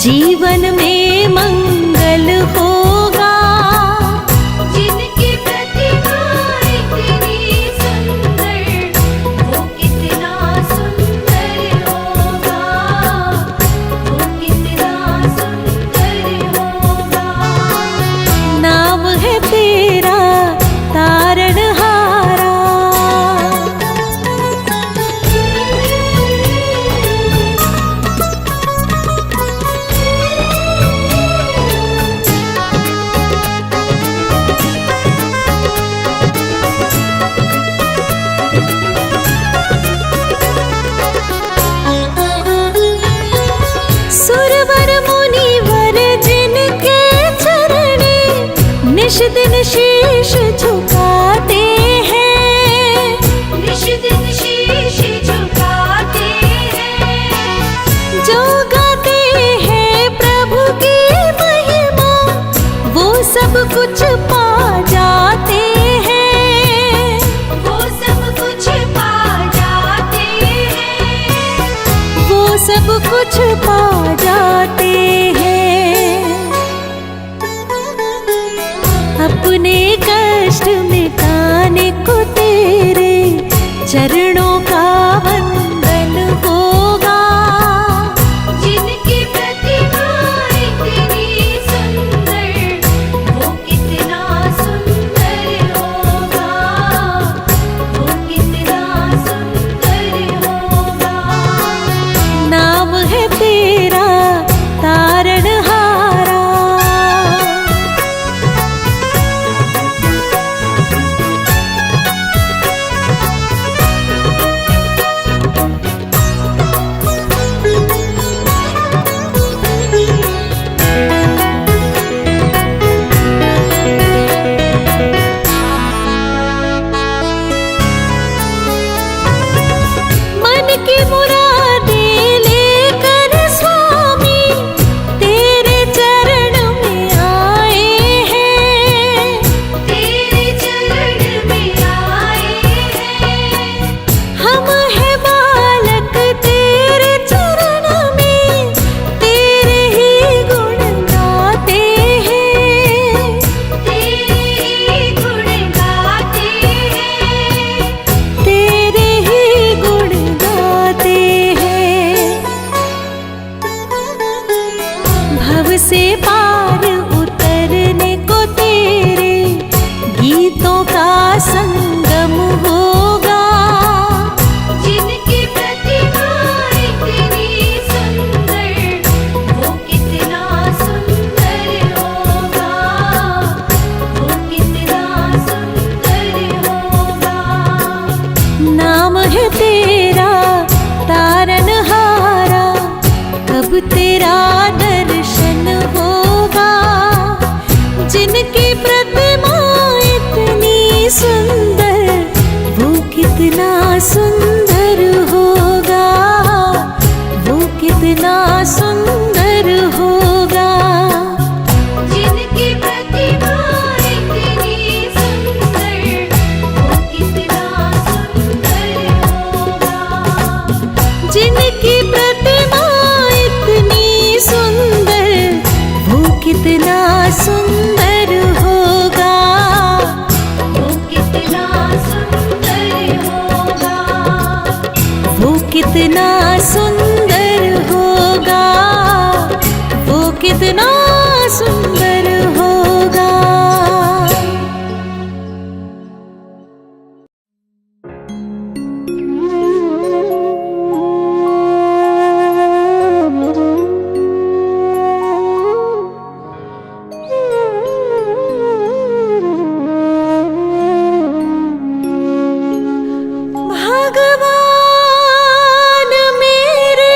जीवन में मंगल होगा। जिनकी प्रतिमा इतनी सुंदर, वो कितना सुंदर होगा, वो कितना सुंदर होगा। नाम है तेरा तारणहारा। सुरवर मुनिवर जिनके चरणे निश दिन शीश झुकाते हैं, निश दिन शीश झुकाते हैं। जो गाते हैं प्रभु की महिमा, वो सब कुछ पा जाते हैं, वो सब कुछ पा जाते हैं, वो सब कुछ पा जाते हैं। अपने कष्ट मिटाने को तेरे चरणों का वंदन होगा। जिनकी प्रतिमा इतनी सुंदर, वो कितना सुंदर होगा, वो कितना सुंदर होगा। नाम है तेरा तारणहारा। मन की मुरादें लेकर स्वामी तेरे चरण में आए हैं, तेरे चरण में आए हैं। हम है बालक तेरे चरण में, तेरे ही गुण गाते हैं, तेरे ही गुण गाते हैं, तेरे ही गुण गाते हैं। भव से पार उतरने को तेरे गीतों का संगम होगा। जिनकी प्रतिमा इतनी सुंदर, वो कितना सुंदर होगा, वो कितना सुंदर होगा। नाम है तेरा तारणहारा। कब तेरा दर्शन होगा। जिनकी प्रतिमा इतनी सुंदर, वो कितना सुंदर होगा, वो कितना सुंदर होगा। जिनकी प्रतिमा इतनी सुंदर, वो कितना सुंदर होगा। जिनकी प्रतिमा इतनी सुंदर, वो कितना सुंदर होगा, वो कितना सुंदर होगा, वो कितना सुंदर होगा, वो कितना सुंदर होगा। भगवान मेरे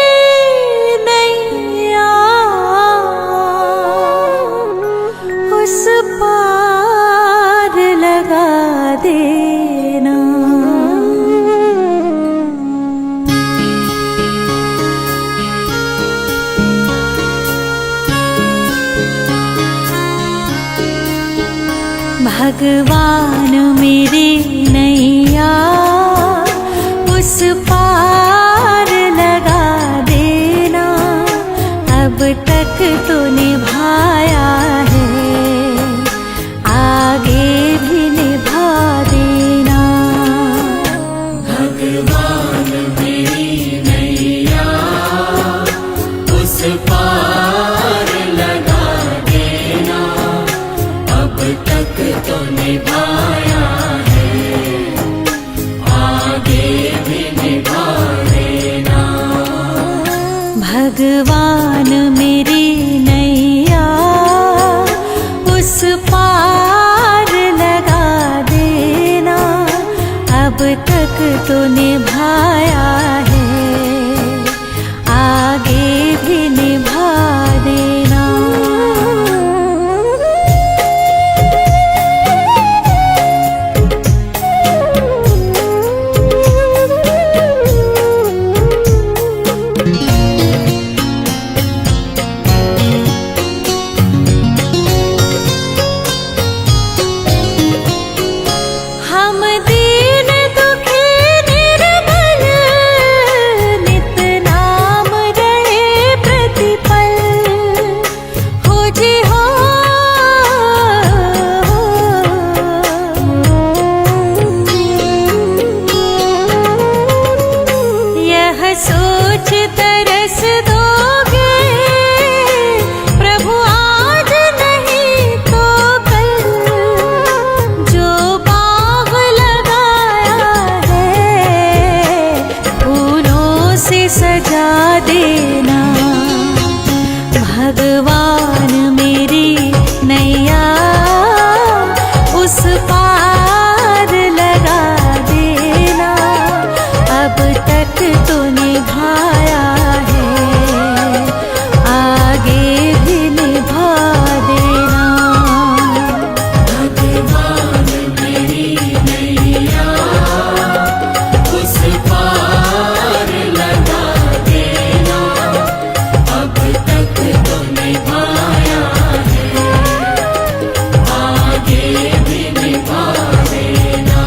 अब तक तो निभाया है, आगे भी निभा देना। हम दीन दुखी निर्बल, नित नाम रहे प्रतिपल। हो जी हो, यह सोच तरस दोगे प्रभु आज नहीं तो कल। जो बाग लगाया है फूलों से सजा देना। भगवान मेरी नैया उस पार लगा देना। अब तक तो निभाया है, आगे भी निभा देना। भगवान मेरी नैया उस पार लगा देना। अब तक तो निभाया है, आगे भी निभा देना।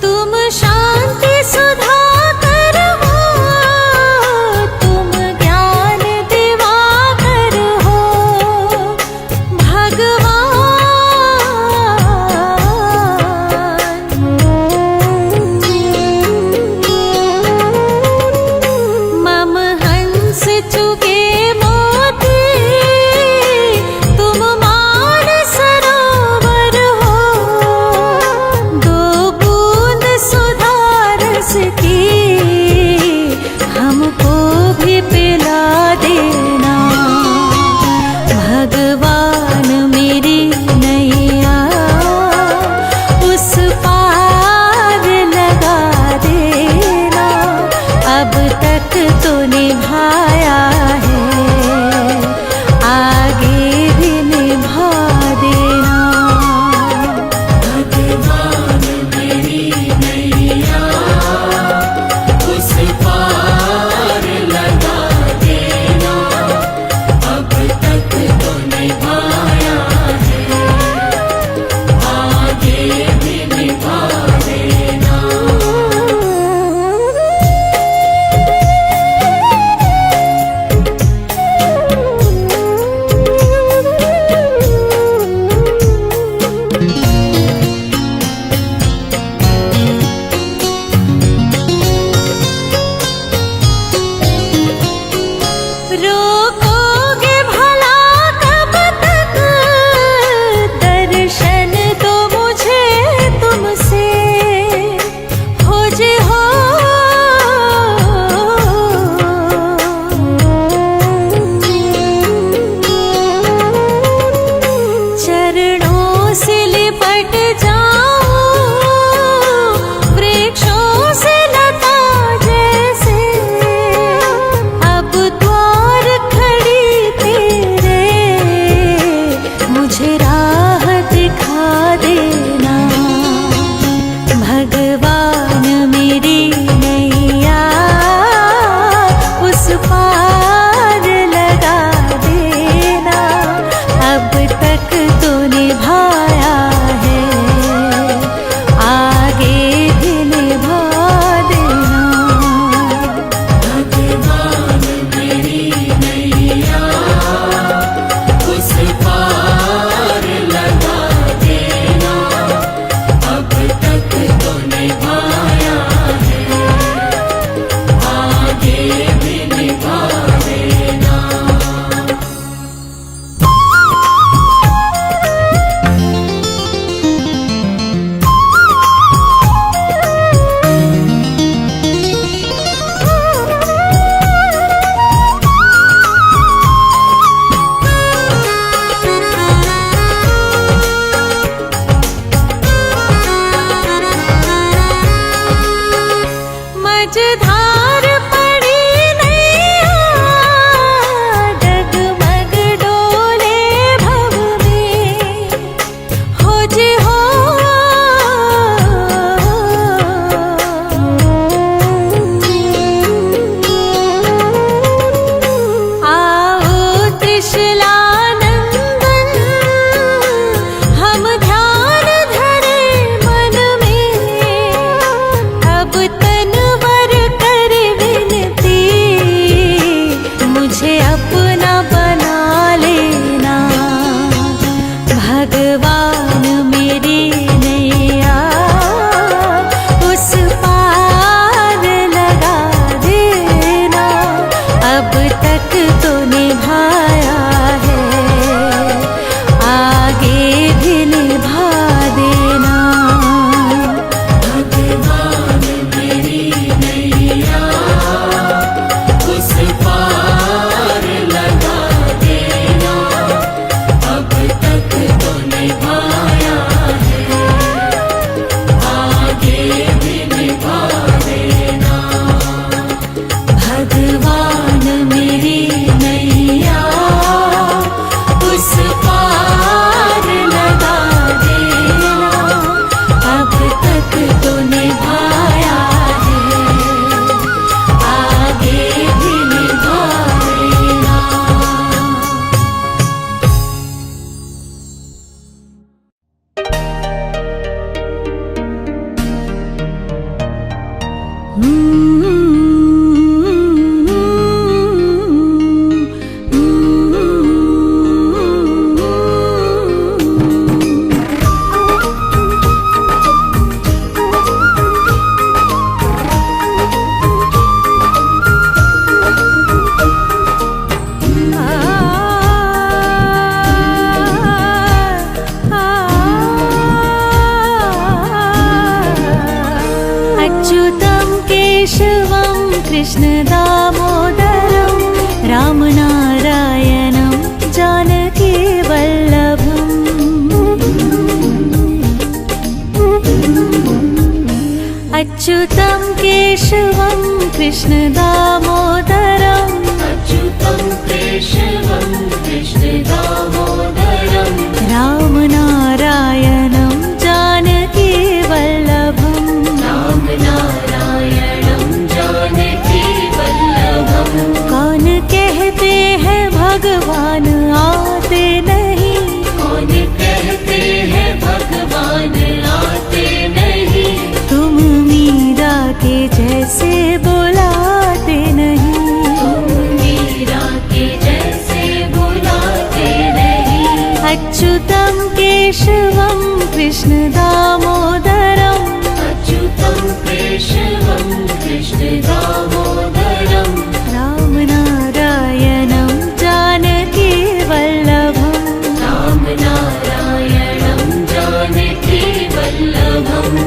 तुम शांति सुधाकर हो, तुम ज्ञान दिवाकर हो। भगवान मम हंस चुके मोती, तुम मान सरोवर हो। दो बूंद सुधारस की हमको भी पिला देना। भगवान मेरी नैया उस पार लगा देना। अब तक तो निभाया है, आगे भी निभा देना। भगवान मेरी नैया उस पार लगा देना। अब तक तो निभाया है, आगे भी निभा देना। कृष्ण दामोदरं रामनारायणं जानकी वल्लभम् अच्युतं केशवं कृष्ण दामोदरम् अच्युतं केशवं कृष्ण दामोदरं रामनारायणं जानकी वल्लभम् रामनारायणं जानकी वल्लभम् कौन कहते हैं भगवान आते नहीं, कौन कहते हैं भगवान आते नहीं, तुम मीरा के जैसे बुलाते नहीं, तुम मीरा के जैसे बुलाते नहीं। अच्युतं केशवं कृष्ण दामोदरम् अच्युतं केशवं कृष्ण दामोदरं रामनारायणं जानकी वल्लभम् रामनारायणं जानकी वल्लभम्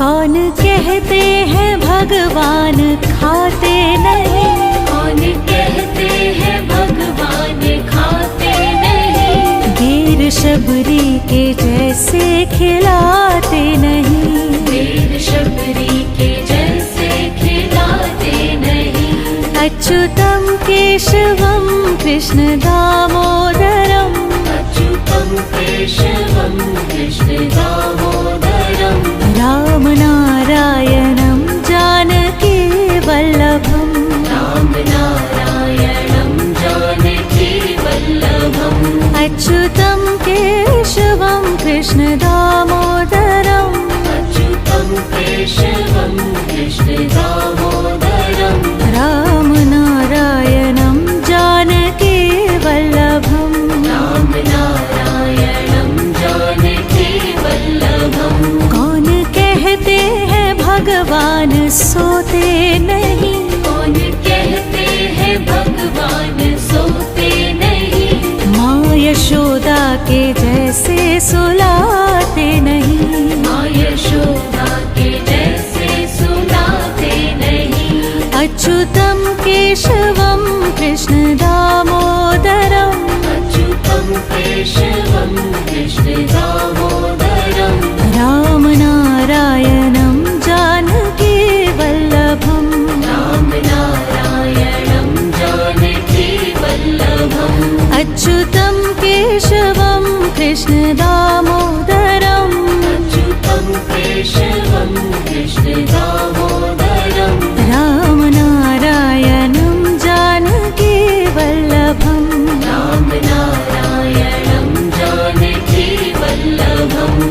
कौन कहते हैं भगवान खाते नहीं, कौन कहते हैं भगवान खाते नहीं, वीर शबरी के जैसे खिलाते नहीं, वीर शबरी के जैसे खिलाते नहीं। अच्युतं केशवं कृष्ण दामोदरम् अच्युतं केशवं कृष्ण दामोदरं रामनारायणं जानकी वल्लभम् रामनारायणं जानकी वल्लभम् अच्युतं केशवं कृष्ण दामोदरम् अच्युतं केशवं कृष्ण दामोदरं रामनारायणं जानकी वल्लभम् रामनारायणं जानकी वल्लभम् कौन कहते हैं भगवान सोते नहीं, कौन कहते हैं भगवान सोते नहीं, माँ यशोदा के जैसे सुलाते नहीं, माँ यशोदा के जैसे सुलाते नहीं। अच्युतं केशवं कृष्ण दामोदरम् अच्युतं केशवं कृष्ण दामोदरं रामनारायणं जानकी वल्लभम् रामनारायणं जानकी वल्लभम् अच्युतं केशवं कृष्ण दामोदरम् अच्युतं केशवं कृष्ण दामोदरं रामनारायणं जानकी वल्लभम् रामनारायणं जानकी वल्लभम्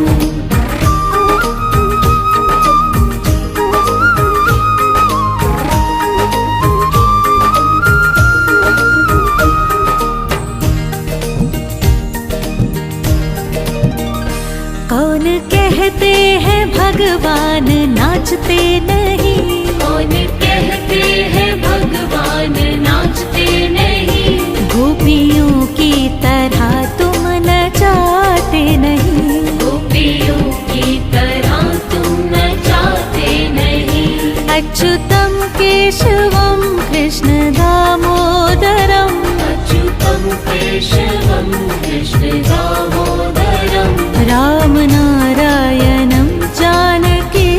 कौन कहते हैं भगवान नाचते नहीं, कौन कहते हैं भगवान नाचते नहीं, गोपियों की तरह तुम नचाते नहीं, गोपियों की तरह तुम नचाते नहीं। अच्युतं केशवं कृष्ण दामोदरम् अच्युतं केशवं कृष्ण दामोदरं रामनारायणं जानकी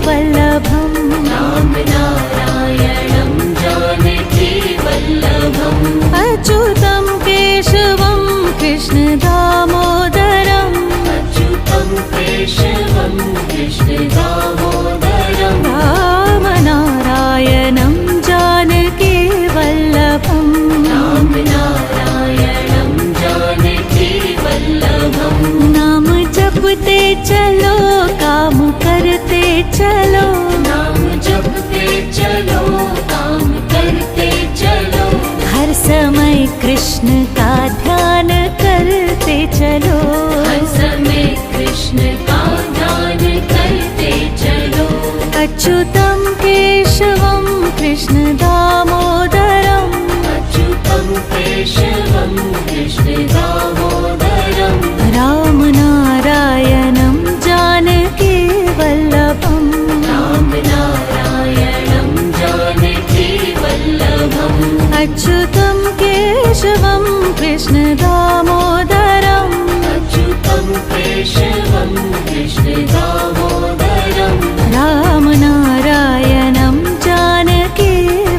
वल्लभम् रामनारायणं जानकी वल्लभम् अच्युतं केशवं कृष्ण दामोदरम् अच्युतं केशवं कृष्ण दामोदरं रामनारायणं जानकी वल्लभम् रामनारायणं जानकी वल्लभम् नाम जपते चलो काम करते चलो, नाम जपते चलो काम करते चलो, हर समय कृष्ण का ध्यान करते कृष्ण दामोदरम् अच्युतं केशवं कृष्ण दामोदरम् रामनारायणं जानकी वल्लभम् रामनारायणं जानकी वल्लभम् अच्युतं केशवं कृष्ण दामोदरम् अच्युतं केशवं कृष्ण दामोदरम् रामनारायणं जानकी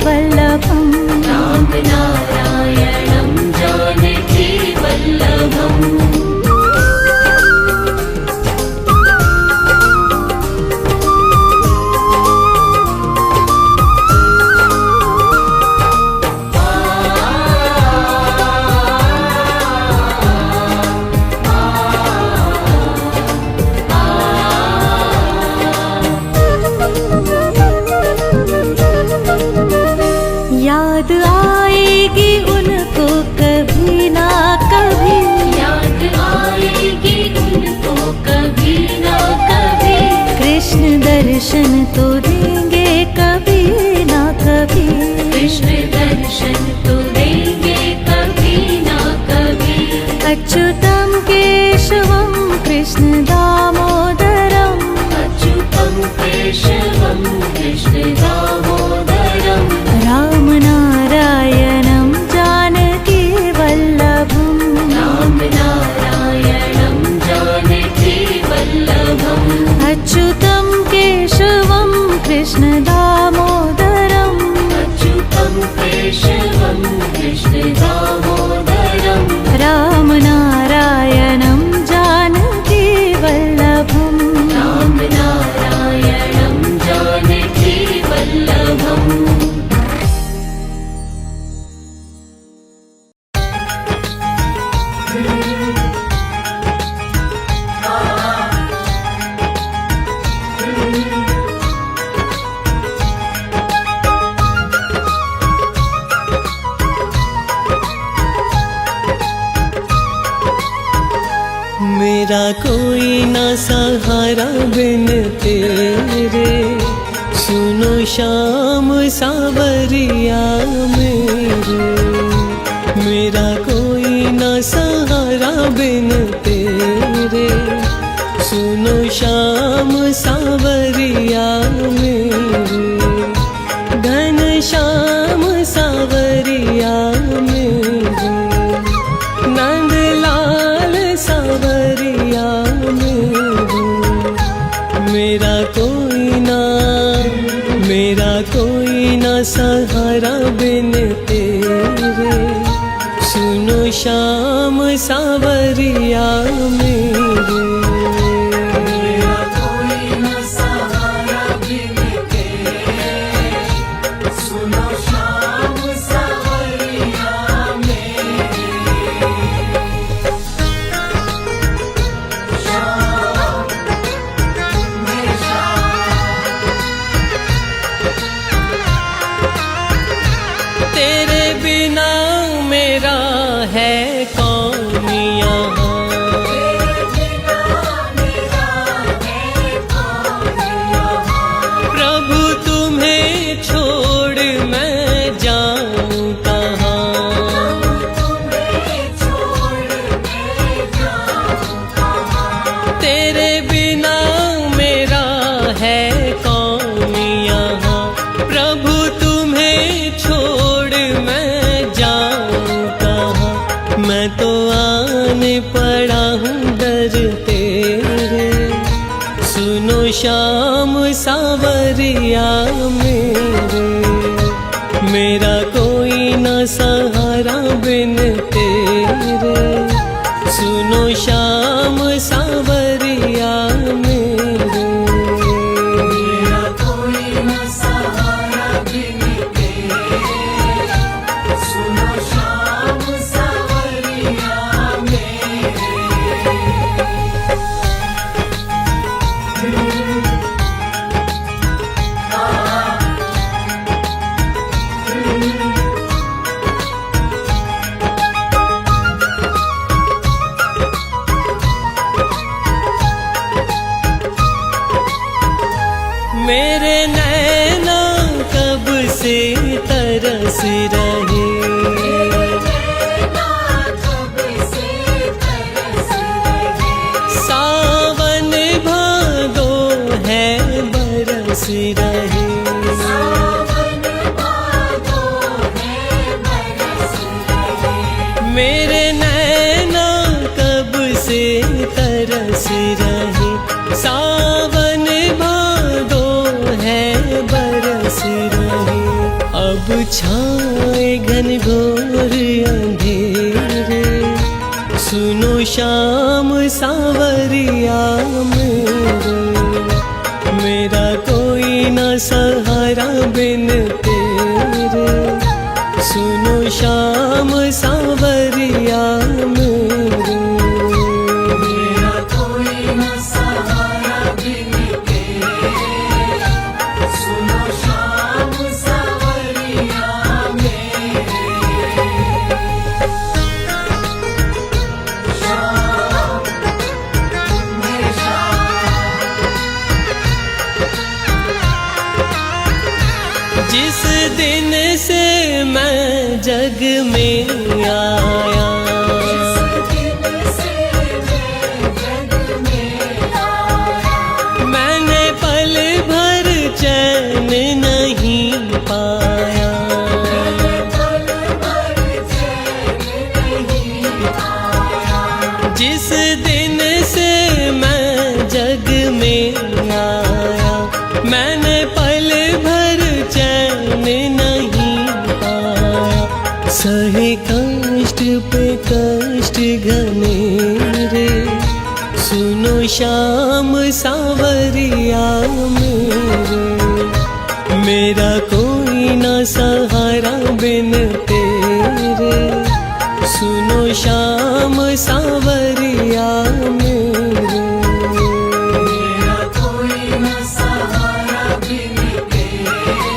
वल्लभम् रामनारायणं जानकी वल्लभम् याद आएगी उनको कभी ना कभी याद आएगी उनको कभी ना कभी कृष्ण दर्शन तो देंगे कभी ना कभी कृष्ण दर्शन तो देंगे कभी ना कभी अच्युतं केशवं कृष्ण दामोदरम् अच्युतं केशवं कृष्ण दामोदरम् रामनारायणं जानकी वल्लभम् रामनारायणं जानकी वल्लभम् अच्युतं केशवं कृष्ण दामोदरम् अच्युतं केशवं कृष्ण दामोदरम् रामनारायणं जानकी वल्लभम् रामनारायणं जानकी वल्लभम् मेरा कोई ना सहारा बिन तेरे, सुनो शाम सावरिया मेरे। मेरा कोई ना सहारा बिन तेरे, सुनो शाम सावरिया मेरे। घन श्याम सावरिया मेरे, नंदलाल सावरिया मेरे। मेरा कोई ना सहारा बिन तेरे, सुनो श्याम सावरिया मेरे। मेरा कोई ना सहारा बिन तेरे, सुनो श्याम सावरिया मेरे। तेरे बिना मेरा है कौन यहाँ, प्रभु तुम्हें छोड़ मैं जाऊँ कहाँ। तेरे बिना मेरा है कौन यहाँ, प्रभु तुम्हें छोड़ मैं जाऊँ कहाँ। मैं तो आने पड़ा हूँ दर तेरे, सुनो श्याम सावरिया मेरे। मेरा कोई ना सहारा बिन तेरे, सुनो श्याम सावरिया मेरे। मेरा कोई ना सहारा बिन तेरे, सुनो श्याम सावरिया मेरे। मेरे नैना कब से तरस रहे। सावन भादो है बरस रहे। मेरे नैना कब से तरस रहे। सावन भादो है बरस रहे। अब छाए घनघोर अंधेरे, सुनो शाम सावरिया मेरे। मेरा कोई न सहारा बिन तेरे, सुनो शाम सावरिया मेरे। मेरा कोई न सहारा बिन तेरे, सुनो शाम सावरिया मेरे। जिस दिन से मैं जग में आया, मैंने पल भर चैन नहीं पाया। जिस दिन से मैं जग में आया, मैंने पल भर चैन नहीं पाया। सहे कष्ट पे कष्ट घने रे, सुनो शाम सावरिया मेरे। मेरा कोई न सहारा बिन तेरे, सुनो शाम सावरिया मेरे। मेरा कोई न सहारा बिन तेरे,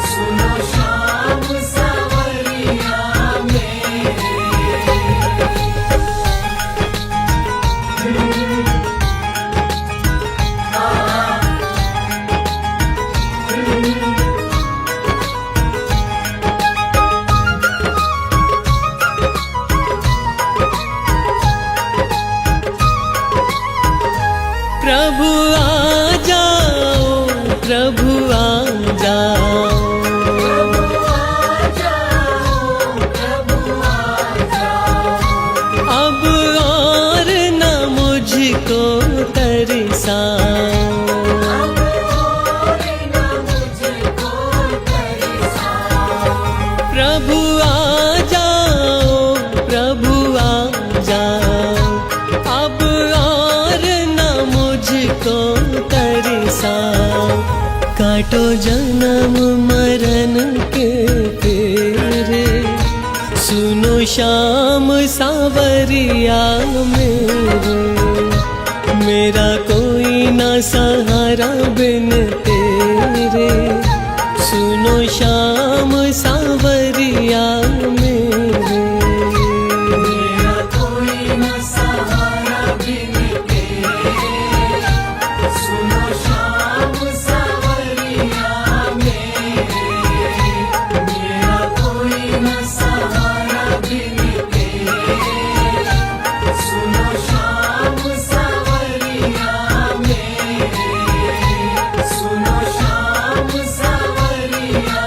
सुनो शाम सावरिया मेरे। प्रभु आ जाओ, प्रभु आ जाओ, अब और न मुझको तरसाओ। प्रभु आ जाओ, प्रभु आ जाओ, अब और न मुझको तरसाओ। काटो जन्म मरण के फेरे, सुनो शाम सावरिया मेरे। मेरा कोई न सहारा बिन तेरे, सुनो शाम सावरिया मेरे। मेरा कोई न सहारा बिन तेरे, सुनो शाम सावरिया मेरे। मेरा कोई न सहारा बिन तेरे, सुनो शाम सावरिया मेरे। सुनो शाम सावरिया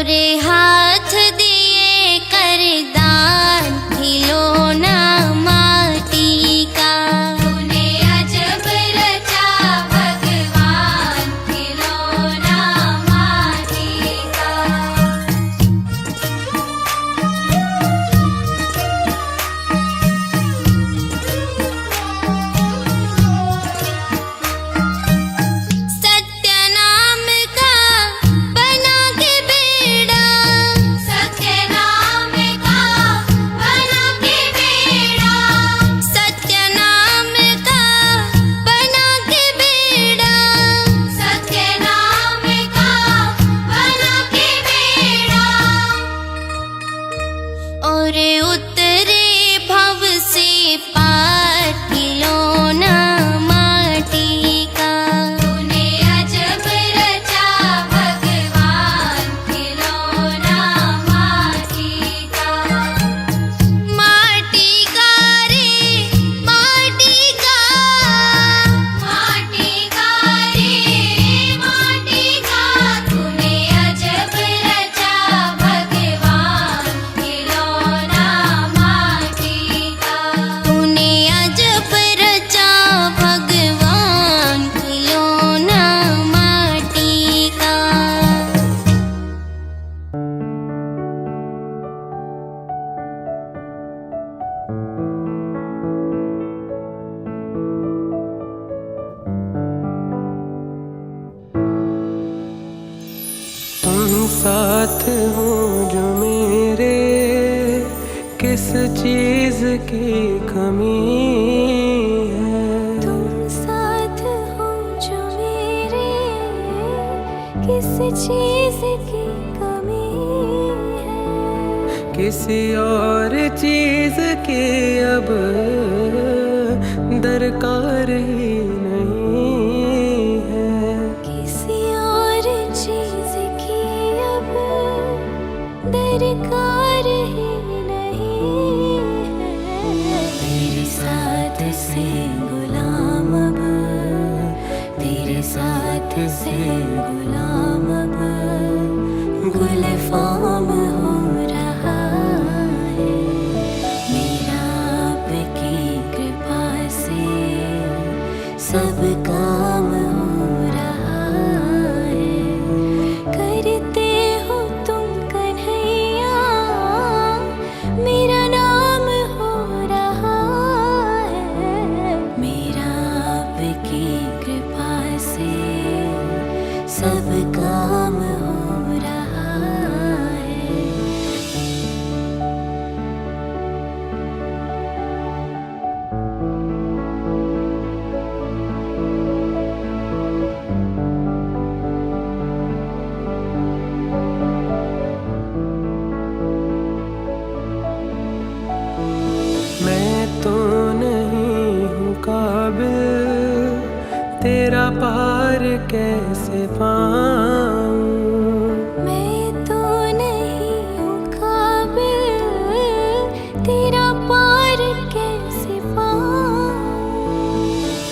और हाथ दिए कर दान खिलौना माटी का। तूने अजब रचा भगवान खिलौना माटी का। सत्य नाम का बना के बेड़ा, सत्य नाम का बना के बेड़ा, सत्य नाम का बना के बेड़ा, सत्य नाम का बना के बेड़ा। और उतरे भव से पार खिलौना माटी का। तूने अजब रचा भगवान खिलौना माटी का। माटी का रे माटी का, माटी का रे माटी का। तूने अजब रचा भगवान खिलौना माटी का। तूने अजब रचा भगवान खिलौना माटी का। तुम साथ हो जो मेरे, किस चीज की कमी है। तुम साथ हो जो मेरे, किस चीज की कमी है। किसी और चीज की अब दरकार ही नहीं है। किसी और चीज की अब दरकार ही नहीं है। तेरे साथ से गुलाम अब, तेरे साथ से गुलाम अब गुलफाम हो रहा है। मेरा आपकी कृपा से सब काम हो रहा है। करते हो तुम कन्हैया, मेरा नाम हो रहा है। मेरा आपकी कृपा से सब काम हो रहा है। मैं तो नहीं हूँ काबिल, तेरा पार कैसे पाऊं। मैं तो नहीं हूँ काबिल, तेरा पार कैसे पाऊं।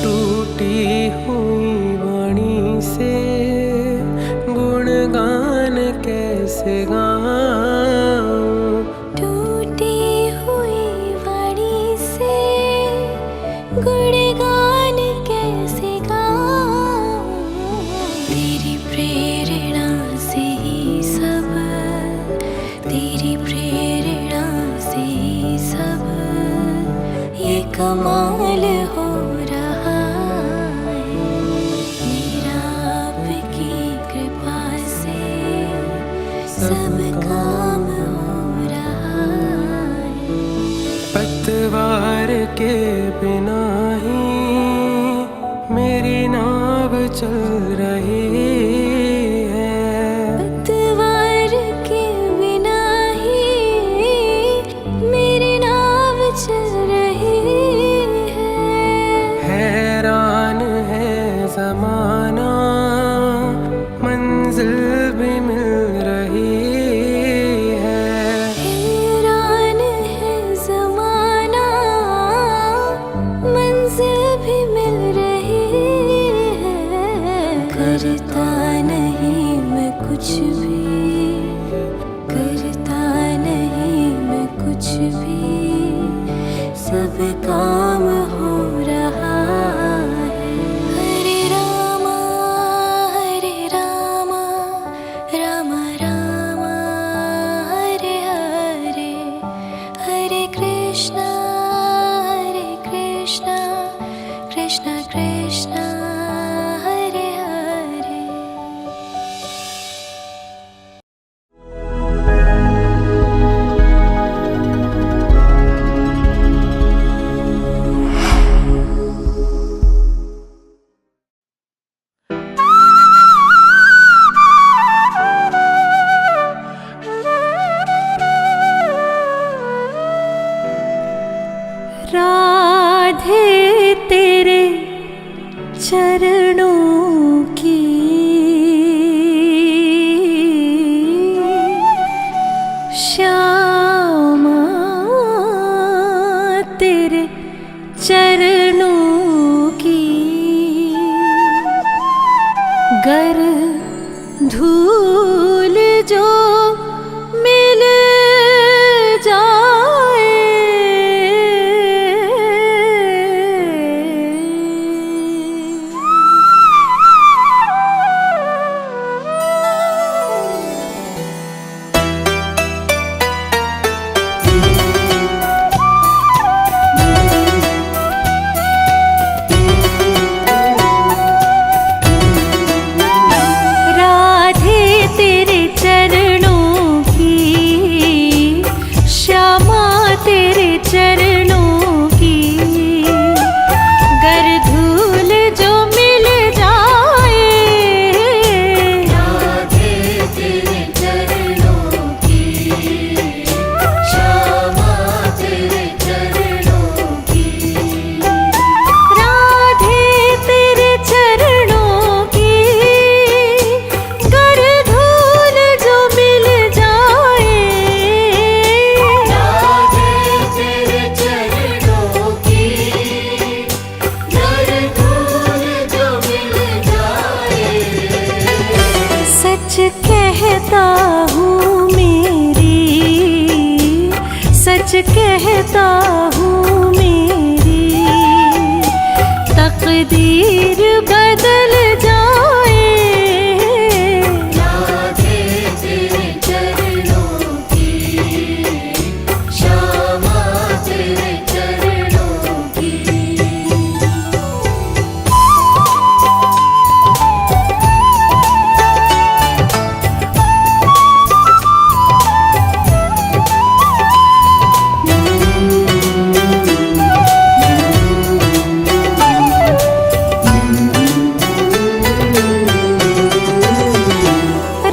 टूटी हुई वाणी से गुणगान कैसे गाऊं। टूटी हुई वाणी से गुणगान कैसे गाऊं। तेरी प्रेरणा से ही सब, तेरी प्रेरणा से ही सब ये कमाल हो रहा है। मेरा आपकी कृपा से सब काम हो रहा है। पतवार के बिना ही मेरी नाव चल रही है। पतवार के बिना ही मेरी नाव चल रही है। हैरान है जमाना, मंजिल भी मिल रही है। हैरान है जमाना, मंजिल भी मिल रही है। करता नहीं मैं कुछ भी, धूल जो मिल जाए, राधे तेरे चरणों की, श्यामा तेरे चरणों की, गर धूल जो मिल जाए, राधे तेरे चरणों की, श्यामा तेरे चरणों की, राधे तेरे चरणों की, गर धूल जो मिल जाए, राधे तेरे चरणों की, गर धूल जो मिल जाए। सच कहता हूँ मेरी, सच कहता हूँ मेरी, तकदीर बदल जाए, राधे तेरे चरणों की, श्यामा तेरे चरणों की।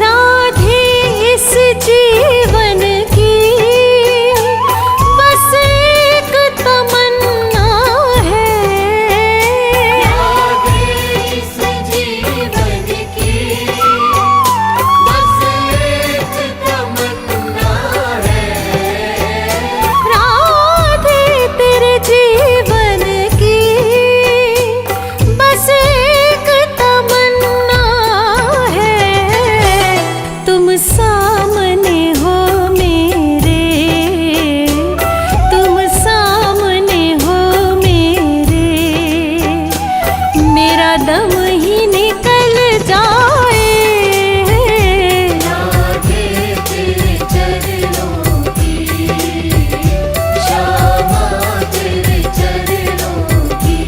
राधे इस जीवन की बस एक तमन्ना है, राधे इस जीवन की बस एक तमन्ना है, राधे तेरे जीवन की बस एक तमन्ना है, तुम सामने हो मेरे, तुम सामने हो मेरे, मेरा दम ही निकल जाए, राधे तेरे चरणों की, श्यामा तेरे चरणों की।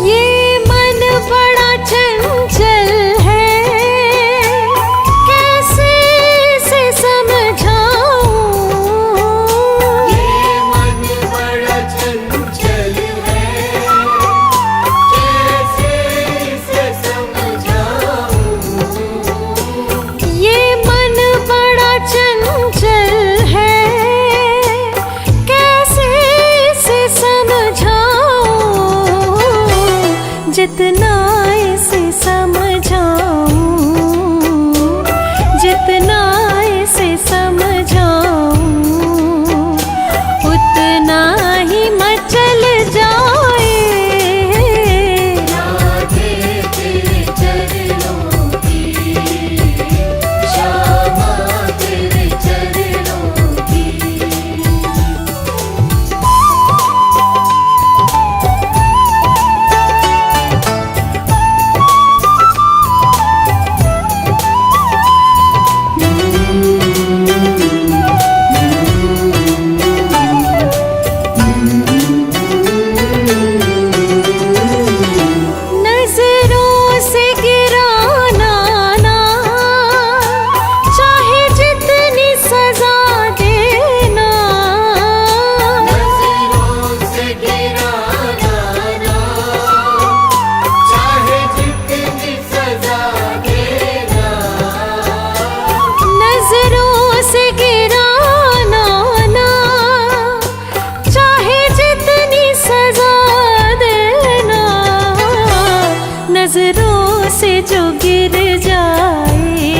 ये मन बड़ा चंचल है, कैसे से समझाऊं, ये मन बड़ा चंचल है, कैसे इसे समझाऊं, ये मन बड़ा चंचल है, कैसे से समझाऊं, जितना इसे समझाऊं, जितना इसे समझाऊं, उतना ही मचल जाए, राधे तेरे चरणों की, श्यामा तेरे चरणों की। नजरों से जो गिर जाए,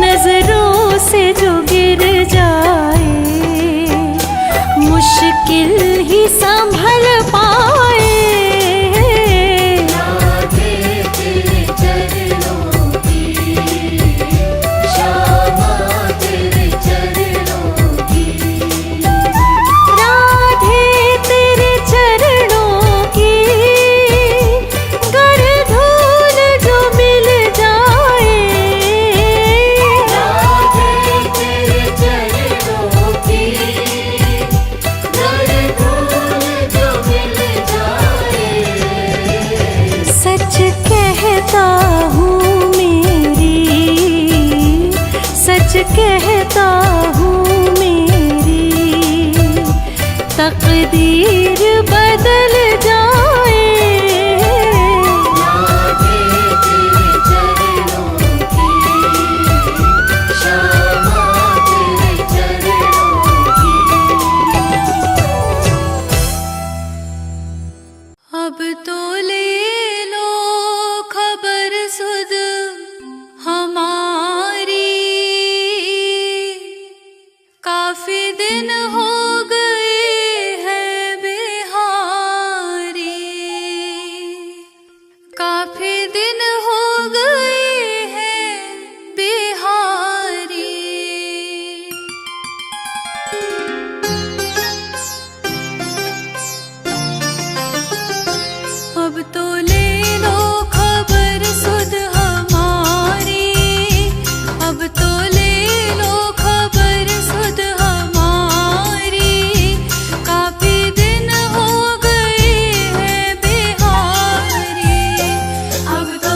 नजरों से जो गिर जाए, मुश्किल ही संभल पाए। राधे तेरे चरणों की, श्यामा तेरे चरणों की, राधे तेरे चरणों की, गर धूल जो मिल जाए। राधे तेरे चरणों की, गर धूल जो मिल जाए। सच कहता हूँ मेरी, सच कहता हूँ मेरी, तकदीर बदल जाए। राधे तेरे चरणों की, श्यामा तेरे चरणों की। अब तो ले लो खबर सुध हमारी, काफी दिन हो गए हैं बिहारी, काफी दिन हो गए हैं बिहारी। अब तो ले लो खबर सुध हमारी, अब तो ले लो खबर सुध हमारी, काफी दिन हो गए हैं बिहारी। अब तो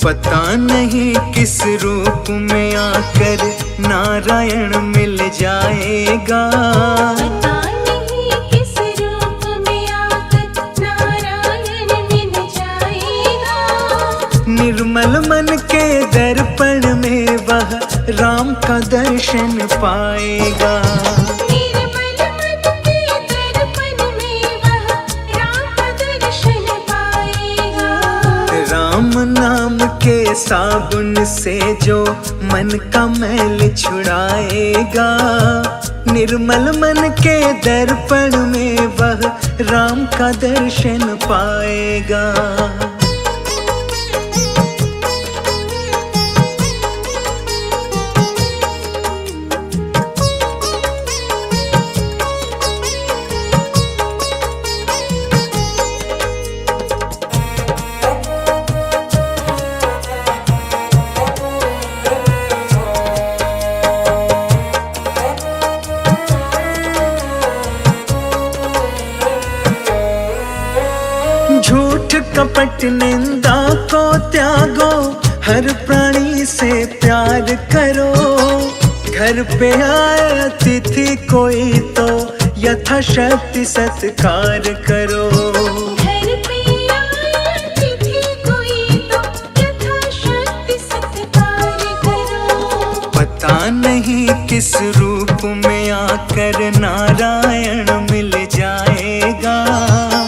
पता नहीं किस रूप में आकर नारायण मिल जाएगा। पता नहीं किस रूप में आकर नारायण मिल जाएगा। निर्मल मन के दर्पण में वह राम का दर्शन पाएगा। निर्मल मन के दर्पण में वह राम का दर्शन पाएगा। राम नाम के साबुन से जो मन का मैल छुड़ाएगा। निर्मल मन के दर्पण में वह राम का दर्शन पाएगा। झूठ कपट निंदा को त्यागो, हर प्राणी से प्यार करो। घर पे आए अतिथि कोई तो यथाशक्ति सत्कार करो। घर पे आए अतिथि कोई तो यथाशक्ति सत्कार करो। पता नहीं किस रूप में आकर नारायण मिल जाएगा।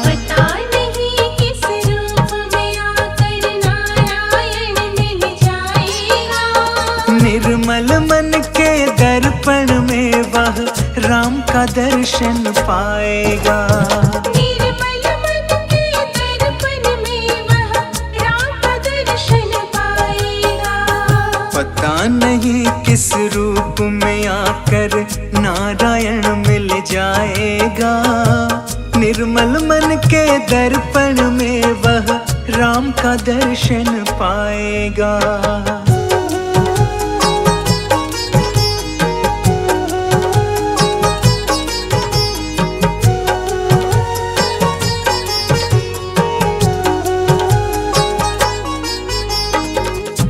पता नहीं किस रूप में आकर नारायण मिल जाएगा। निर्मल मन के दर्पण में वह राम का दर्शन पाएगा। निर्मल मन के दर्पण में वह राम का दर्शन पाएगा। पता नहीं किस रूप में आकर नारायण मिल जाएगा। निर्मल मन के दर्पण में वह राम का दर्शन पाएगा।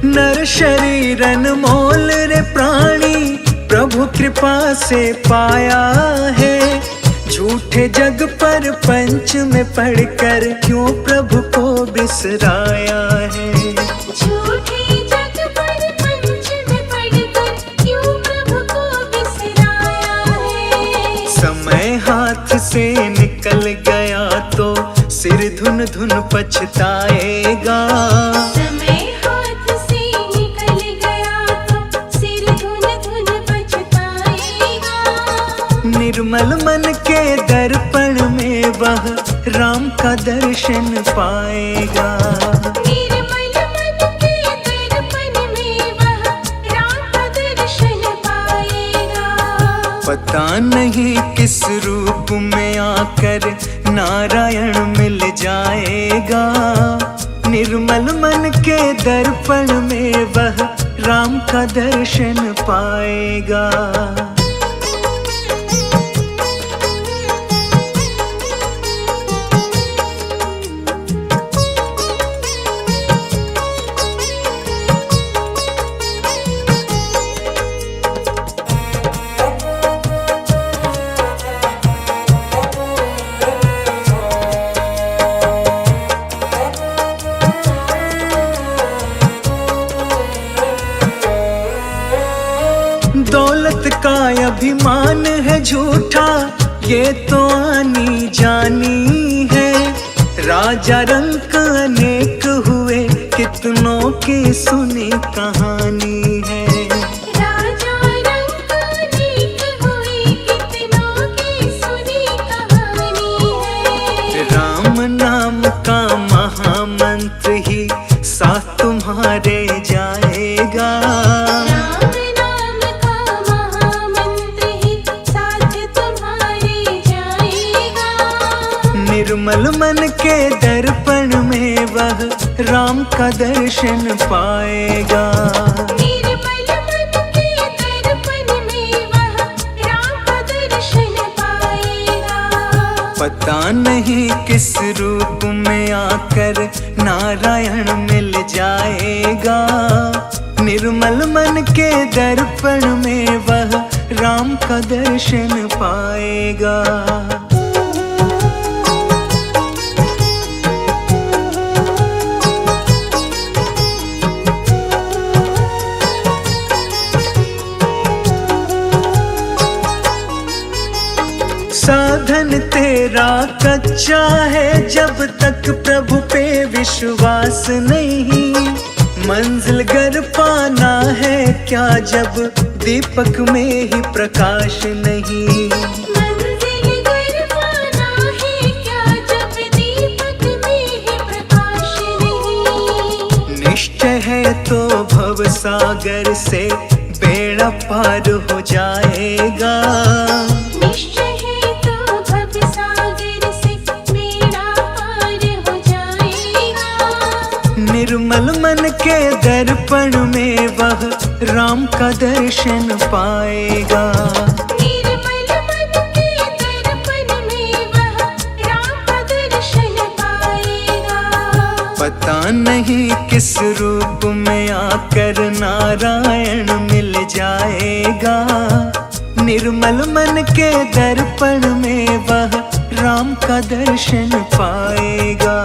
नर शरीर अनमोल रे प्राणी प्रभु कृपा से पाया है। झूठे जग पर पंच में पढ़कर क्यों प्रभु को बिसराया है। झूठे जग पर पंच में पढ़कर क्यों प्रभु को बिसराया है। समय हाथ से निकल गया तो सिर धुन धुन पछताएगा। समय हाथ से निकल गया तो सिर धुन धुन पछताएगा। निर्मल मन के दर्पण में वह राम का दर्शन पाएगा। निर्मल मन के दर्पण में वह राम का दर्शन पाएगा। पता नहीं किस रूप में आकर नारायण मिल जाएगा। निर्मल मन के दर्पण में वह राम का दर्शन पाएगा। दौलत का अभिमान है झूठा, ये तो आनी जानी है। राजा रंक अनेक हुए, कितनों की सुनी कहानी है। राजा रंक अनेक हुए, कितनों की सुनी कहानी है। राम नाम का महामंत्र ही साथ तुम्हारे जाएगा। निर्मल मन के दर्पण में वह राम का दर्शन पाएगा। निर्मल मन के दर्पण में वह राम का दर्शन पाएगा। पता नहीं किस रूप में आकर नारायण मिल जाएगा। निर्मल मन के दर्पण में वह राम का दर्शन पाएगा। साधन तेरा कच्चा है जब तक प्रभु पे विश्वास नहीं। मंजिल घर पाना है क्या जब दीपक में ही प्रकाश नहीं। मंजिल घर पाना है क्या जब दीपक में ही प्रकाश नहीं। निश्चय है तो भव सागर से बेड़ा पार हो जाएगा। निश्चय है तो भव सागर से बेड़ा पार हो जाएगा। निर्मल मन के दर्पण में वह राम का दर्शन पाएगा। निर्मल मन के दर्पण में वह राम का दर्शन पाएगा। पता नहीं किस रूप में आकर नारायण मिल जाएगा। निर्मल मन के दर्पण में वह राम का दर्शन पाएगा।